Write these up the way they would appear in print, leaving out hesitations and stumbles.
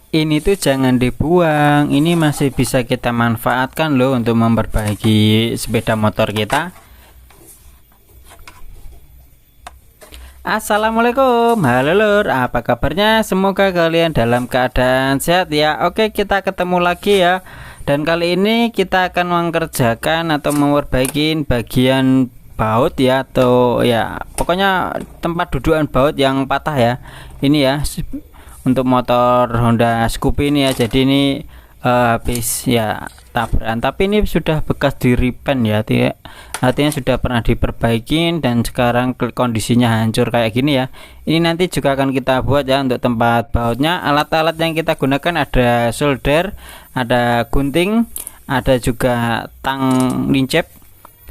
Ini tuh jangan dibuang, ini masih bisa kita manfaatkan loh untuk memperbaiki sepeda motor kita. Assalamualaikum, halo lur, apa kabarnya? Semoga kalian dalam keadaan sehat ya. Oke, kita ketemu lagi ya. Dan kali ini kita akan mengerjakan atau memperbaiki bagian baut ya, atau ya pokoknya tempat dudukan baut yang patah ya. Ini ya untuk motor Honda Scoopy ini ya. Jadi ini habis ya tabrakan, tapi ini sudah bekas di repaint ya, artinya sudah pernah diperbaiki dan sekarang kondisinya hancur kayak gini ya. Ini nanti juga akan kita buat ya untuk tempat bautnya. Alat-alat yang kita gunakan ada solder, ada gunting, ada juga tang lincep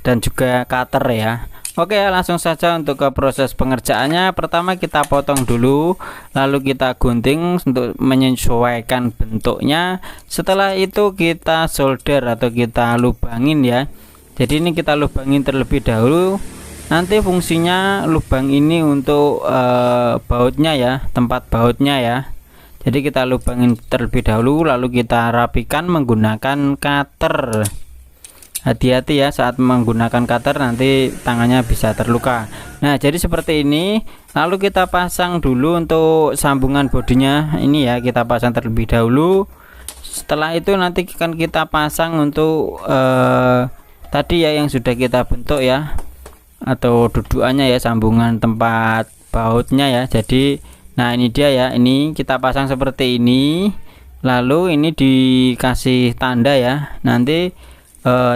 dan juga cutter ya. Oke, langsung saja untuk ke proses pengerjaannya. Pertama kita potong dulu, lalu kita gunting untuk menyesuaikan bentuknya. Setelah itu kita solder atau kita lubangin ya. Jadi ini kita lubangin terlebih dahulu. Nanti fungsinya lubang ini untuk bautnya ya, tempat bautnya ya. Jadi kita lubangin terlebih dahulu, lalu kita rapikan menggunakan cutter. Hati-hati ya saat menggunakan cutter, nanti tangannya bisa terluka. Nah, jadi seperti ini. Lalu kita pasang dulu untuk sambungan bodinya. Ini ya, kita pasang terlebih dahulu. Setelah itu nanti akan kita pasang untuk tadi ya yang sudah kita bentuk ya, atau dudukannya ya, sambungan tempat bautnya ya. Jadi nah ini dia ya, ini kita pasang seperti ini. Lalu ini dikasih tanda ya. Nanti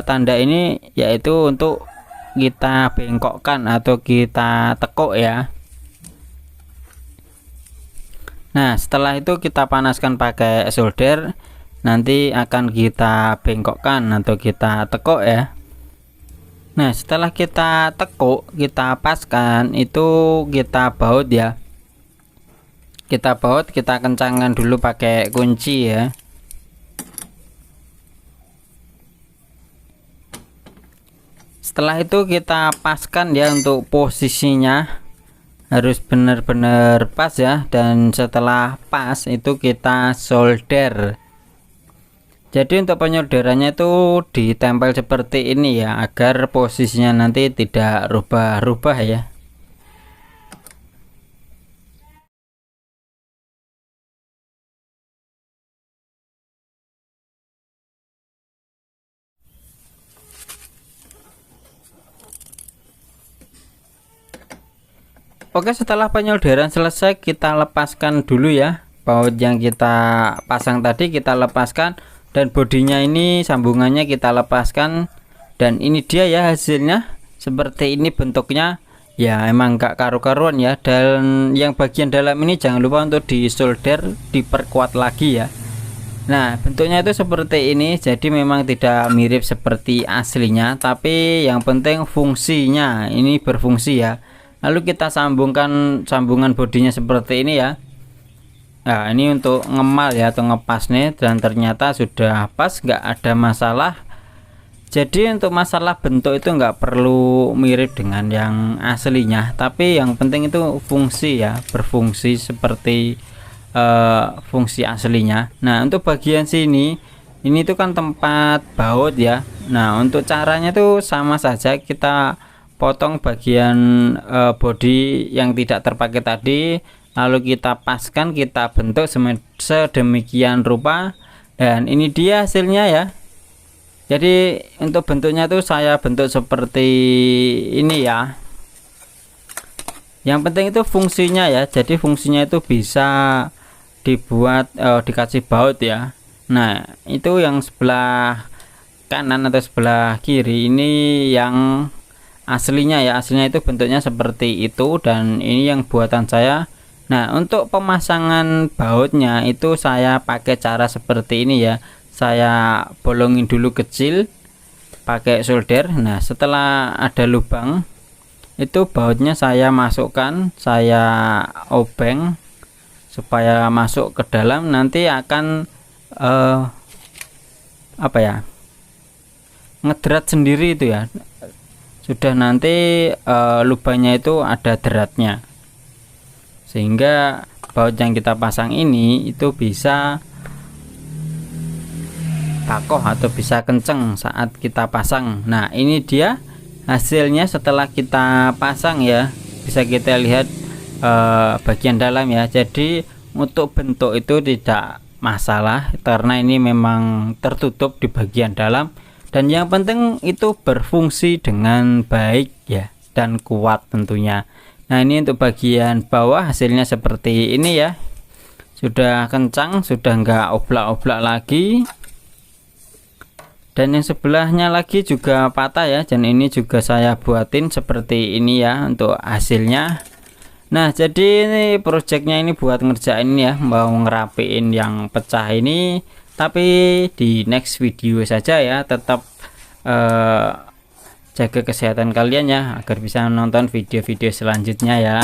tanda ini yaitu untuk kita bengkokkan atau kita tekuk ya. Nah, setelah itu kita panaskan pakai solder, nanti akan kita bengkokkan atau kita tekuk ya. Nah, setelah kita tekuk, kita paskan, itu kita baut ya. Kita baut, kita kencangkan dulu pakai kunci ya. Setelah itu kita paskan ya, untuk posisinya harus benar-benar pas ya. Dan setelah pas itu kita solder. Jadi untuk penyolderannya itu ditempel seperti ini ya, agar posisinya nanti tidak rubah-rubah ya. Oke, setelah penyolderan selesai, kita lepaskan dulu ya baut yang kita pasang tadi, kita lepaskan, dan bodinya ini sambungannya kita lepaskan. Dan ini dia ya hasilnya, seperti ini bentuknya ya, emang gak karu-karuan ya. Dan yang bagian dalam ini jangan lupa untuk disolder, diperkuat lagi ya. Nah, bentuknya itu seperti ini. Jadi memang tidak mirip seperti aslinya, tapi yang penting fungsinya ini berfungsi ya. Lalu kita sambungkan sambungan bodinya seperti ini ya. Nah, ini untuk ngemal ya, atau ngepas nih, dan ternyata sudah pas, nggak ada masalah. Jadi untuk masalah bentuk itu nggak perlu mirip dengan yang aslinya, tapi yang penting itu fungsi ya, berfungsi seperti fungsi aslinya. Nah, untuk bagian sini ini tuh kan tempat baut ya. Nah, untuk caranya tuh sama saja, kita potong bagian bodi yang tidak terpakai tadi, lalu kita paskan, kita bentuk sedemikian rupa, dan ini dia hasilnya ya. Jadi untuk bentuknya tuh saya bentuk seperti ini ya. Yang penting itu fungsinya ya. Jadi fungsinya itu bisa dibuat dikasih baut ya. Nah, itu yang sebelah kanan atau sebelah kiri ini yang aslinya ya. Aslinya itu bentuknya seperti itu, dan ini yang buatan saya. Nah, untuk pemasangan bautnya itu saya pakai cara seperti ini ya. Saya bolongin dulu kecil pakai solder. Nah, setelah ada lubang itu bautnya saya masukkan, saya obeng supaya masuk ke dalam. Nanti akan apa ya, ngedrat sendiri itu ya. Sudah nanti lubangnya itu ada deratnya, sehingga baut yang kita pasang ini itu bisa kakoh atau bisa kenceng saat kita pasang. Nah ini dia hasilnya setelah kita pasang ya, bisa kita lihat bagian dalam ya. Jadi untuk bentuk itu tidak masalah karena ini memang tertutup di bagian dalam, dan yang penting itu berfungsi dengan baik ya dan kuat tentunya. Nah ini untuk bagian bawah hasilnya seperti ini ya, sudah kencang, sudah enggak oblak-oblak lagi. Dan yang sebelahnya lagi juga patah ya, dan ini juga saya buatin seperti ini ya untuk hasilnya. Nah jadi ini projectnya ini buat ngerjain ya, mau ngerapiin yang pecah ini, tapi di next video saja ya. Tetap jaga kesehatan kalian ya agar bisa nonton video-video selanjutnya ya.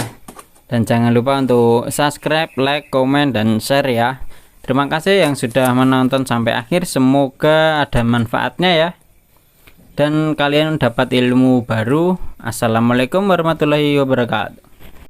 Dan jangan lupa untuk subscribe, like, komen, dan share ya. Terima kasih yang sudah menonton sampai akhir, semoga ada manfaatnya ya, dan kalian dapat ilmu baru. Assalamualaikum warahmatullahi wabarakatuh.